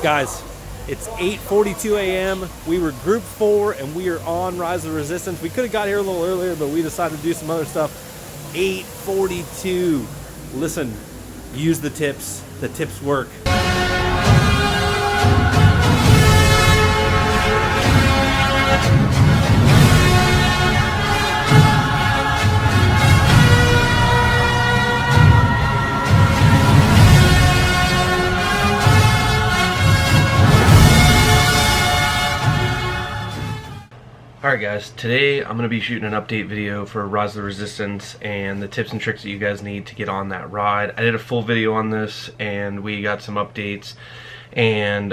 Guys, it's 8:42 a.m. We were group 4 and we are on Rise of the Resistance. We could have got here a little earlier, but we decided to do some other stuff. 8:42. Listen, use the tips. The tips work. Alright guys, today I'm going to be shooting an update video for Rise of the Resistance and the tips and tricks that you guys need to get on that ride. I did a full video on this and we got some updates, and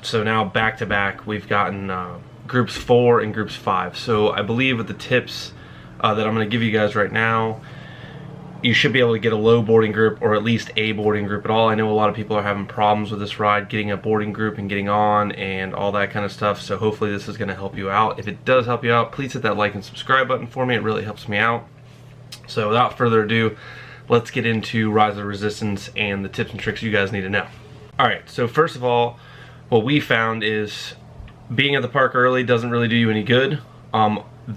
so now back to back we've gotten groups 4 and groups 5. So I believe with the tips that I'm going to give you guys right now, you should be able to get a low boarding group, or at least a boarding group at all. I know a lot of people are having problems with this ride, getting a boarding group and getting on and all that kind of stuff. So hopefully this is going to help you out. If it does help you out, please hit that like and subscribe button for me. It really helps me out. So without further ado, let's get into Rise of the Resistance and the tips and tricks you guys need to know. Alright, so first of all, what we found is being at the park early doesn't really do you any good.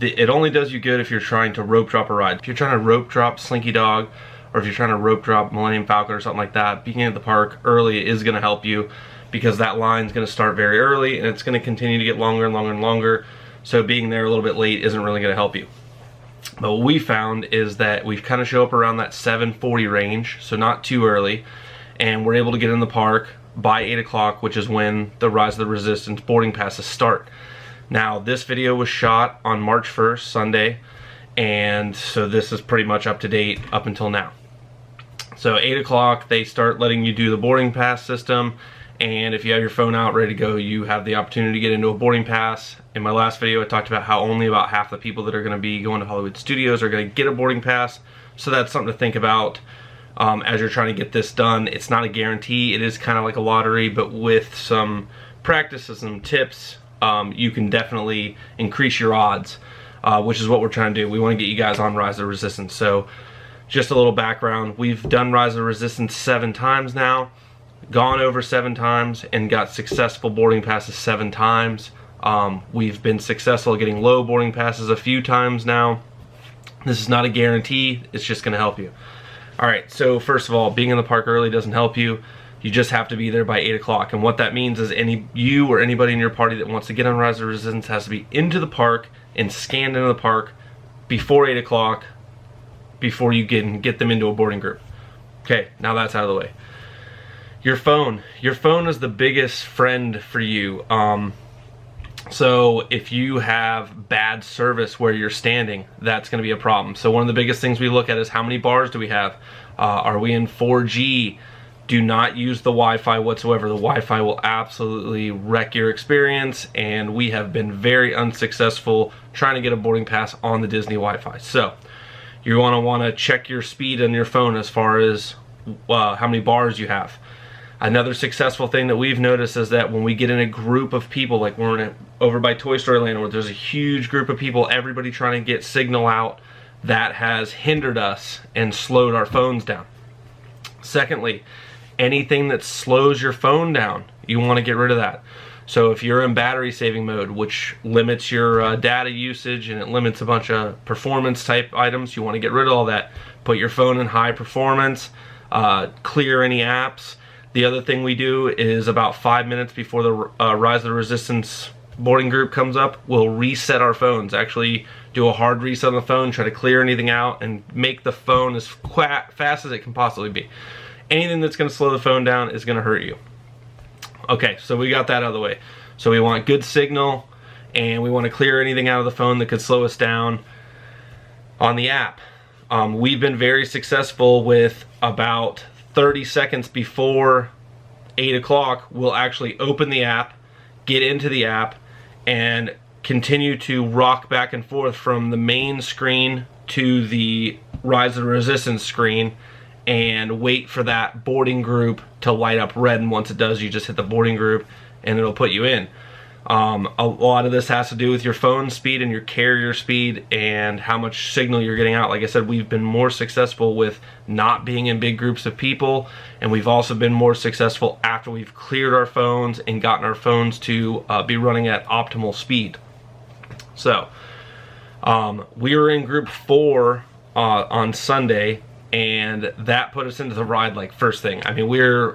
It only does you good if you're trying to rope drop a ride. If you're trying to rope drop Slinky Dog, or if you're trying to rope drop Millennium Falcon or something like that, being at the park early is going to help you, because that line's going to start very early and it's going to continue to get longer and longer and longer. So being there a little bit late isn't really going to help you. But what we found is that we kind of show up around that 7:40 range, so not too early, and we're able to get in the park by 8 o'clock, which is when the Rise of the Resistance boarding passes start. Now, this video was shot on March 1st, Sunday, and so this is pretty much up to date up until now. So 8 o'clock, they start letting you do the boarding pass system, and if you have your phone out ready to go, you have the opportunity to get into a boarding pass. In my last video, I talked about how only about half the people that are going to be going to Hollywood Studios are going to get a boarding pass, so that's something to think about as you're trying to get this done. It's not a guarantee. It is kind of like a lottery, but with some practice and some tips, you can definitely increase your odds, which is what we're trying to do. We want to get you guys on Rise of the Resistance. So just a little background, we've done Rise of the Resistance 7 times now, gone over 7 times, and got successful boarding passes 7 times. We've been successful at getting low boarding passes a few times now. This is not a guarantee, it's just going to help you. Alright, so first of all, being in the park early doesn't help you. You just have to be there by 8 o'clock. And what that means is you or anybody in your party that wants to get on Rise of the Resistance has to be into the park and scanned into the park before 8 o'clock before you can get them into a boarding group. Okay, now that's out of the way. Your phone. Your phone is the biggest friend for you. So if you have bad service where you're standing, that's going to be a problem. So one of the biggest things we look at is how many bars do we have? Are we in 4G? Do not use the Wi-Fi whatsoever. The Wi-Fi will absolutely wreck your experience, and we have been very unsuccessful trying to get a boarding pass on the Disney Wi-Fi. So you want to check your speed on your phone as far as how many bars you have. Another successful thing that we've noticed is that when we get in a group of people, like we're over by Toy Story Land where there's a huge group of people, everybody trying to get signal out, that has hindered us and slowed our phones down. Secondly, anything that slows your phone down, you want to get rid of that. So if you're in battery saving mode, which limits your data usage and it limits a bunch of performance type items, you want to get rid of all that. Put your phone in high performance, clear any apps. The other thing we do is about 5 minutes before the Rise of the Resistance boarding group comes up, we'll reset our phones. Actually do a hard reset on the phone, try to clear anything out and make the phone as fast as it can possibly be. Anything that's going to slow the phone down is going to hurt you. Okay, so we got that out of the way. So we want good signal, and we want to clear anything out of the phone that could slow us down. On the app, we've been very successful with about 30 seconds before 8 o'clock, we'll actually open the app, get into the app, and continue to rock back and forth from the main screen to the Rise of the Resistance screen, and wait for that boarding group to light up red, and once it does, you just hit the boarding group and it'll put you in. A lot of this has to do with your phone speed and your carrier speed and how much signal you're getting out. Like I said, we've been more successful with not being in big groups of people, and we've also been more successful after we've cleared our phones and gotten our phones to be running at optimal speed. So we were in group 4 on Sunday, and that put us into the ride like first thing. I mean,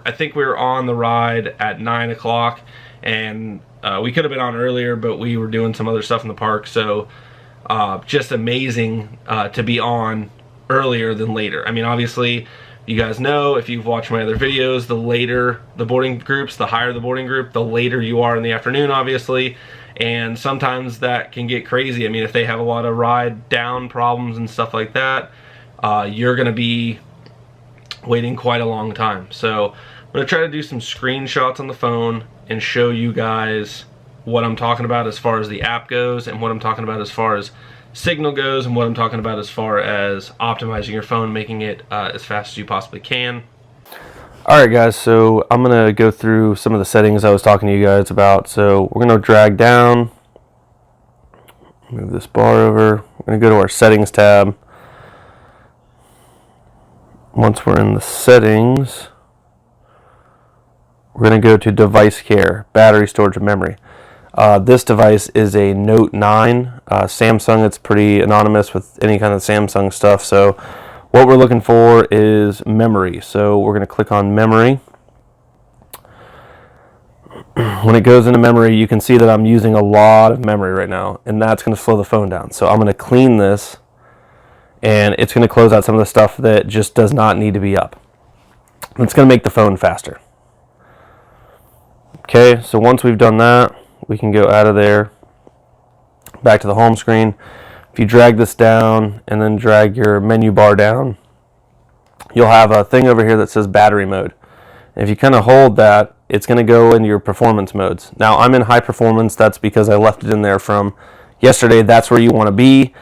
I think we were on the ride at 9 o'clock, and we could have been on earlier, but we were doing some other stuff in the park. So just amazing to be on earlier than later. I mean, obviously, you guys know, if you've watched my other videos, the later the boarding groups, the higher the boarding group, the later you are in the afternoon, obviously. And sometimes that can get crazy. I mean, if they have a lot of ride down problems and stuff like that, you're going to be waiting quite a long time. So I'm going to try to do some screenshots on the phone and show you guys what I'm talking about as far as the app goes, and what I'm talking about as far as signal goes, and what I'm talking about as far as optimizing your phone, making it as fast as you possibly can. Alright guys, so I'm going to go through some of the settings I was talking to you guys about. So we're going to drag down, move this bar over, we're going to go to our settings tab. Once we're in the settings, we're going to go to device care, battery, storage, and memory. This device is a Note 9 Samsung. It's pretty anonymous with any kind of Samsung stuff. So what we're looking for is memory. So we're going to click on memory. When it goes into memory, you can see that I'm using a lot of memory right now, and that's going to slow the phone down. So I'm going to clean this, and it's going to close out some of the stuff that just does not need to be up. It's going to make the phone faster. Okay, so once we've done that, we can go out of there, back to the home screen. If you drag this down and then drag your menu bar down, you'll have a thing over here that says battery mode. And if you kind of hold that, it's going to go into your performance modes. Now, I'm in high performance. That's because I left it in there from yesterday. That's where you want to be.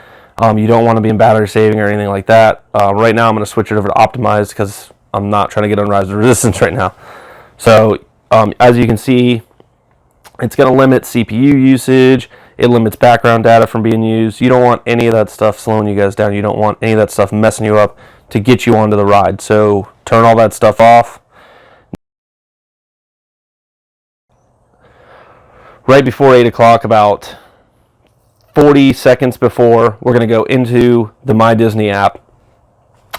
You don't want to be in battery saving or anything like that. Right now, I'm going to switch it over to optimized because I'm not trying to get on Rise of Resistance right now. So as you can see, it's going to limit CPU usage. It limits background data from being used. You don't want any of that stuff slowing you guys down. You don't want any of that stuff messing you up to get you onto the ride. So turn all that stuff off. Right before 8 o'clock, about 40 seconds before, we're going to go into the My Disney app,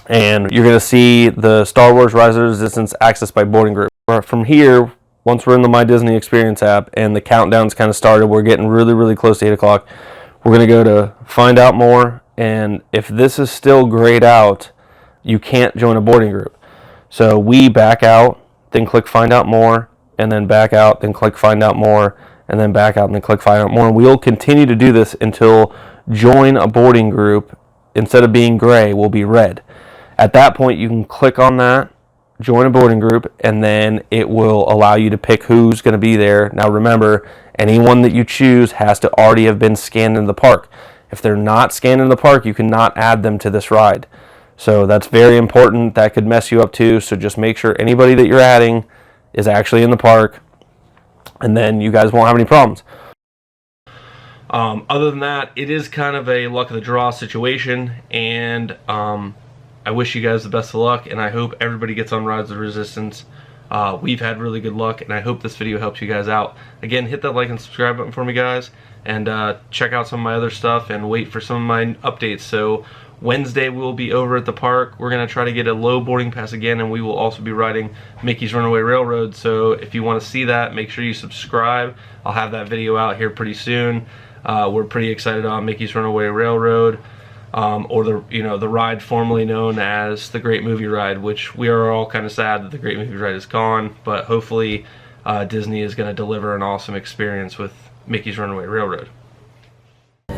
and you're going to see the Star Wars Rise of Resistance accessed by boarding group. From here, once we're in the My Disney Experience app and the countdown's kind of started, we're getting really, really close to 8 o'clock. We're going to go to find out more, and if this is still grayed out, you can't join a boarding group. So we back out, then click find out more, and then back out, then click find out more, and then back out and then click find out more. And we'll continue to do this until join a boarding group, instead of being gray, will be red. At that point, you can click on that, join a boarding group, and then it will allow you to pick who's going to be there. Now remember, anyone that you choose has to already have been scanned in the park. If they're not scanned in the park, you cannot add them to this ride. So that's very important. That could mess you up too. So just make sure anybody that you're adding is actually in the park, and then you guys won't have any problems. Other than that, it is kind of a luck of the draw situation, and I wish you guys the best of luck, and I hope everybody gets on Rise of Resistance. We've had really good luck, and I hope this video helps you guys out. Again, hit that like and subscribe button for me, guys, and check out some of my other stuff and wait for some of my updates. So Wednesday we'll be over at the park. We're going to try to get a low boarding pass again, and we will also be riding Mickey's Runaway Railroad. So if you want to see that, make sure you subscribe. I'll have that video out here pretty soon. We're pretty excited on Mickey's Runaway Railroad, or the ride formerly known as the Great Movie Ride, which we are all kind of sad that the Great Movie Ride is gone, but hopefully Disney is going to deliver an awesome experience with Mickey's Runaway Railroad.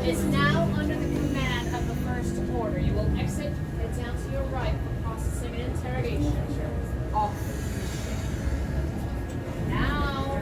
Is now under the command of the first order. You will exit and down to your right for processing and interrogation. Off. Now.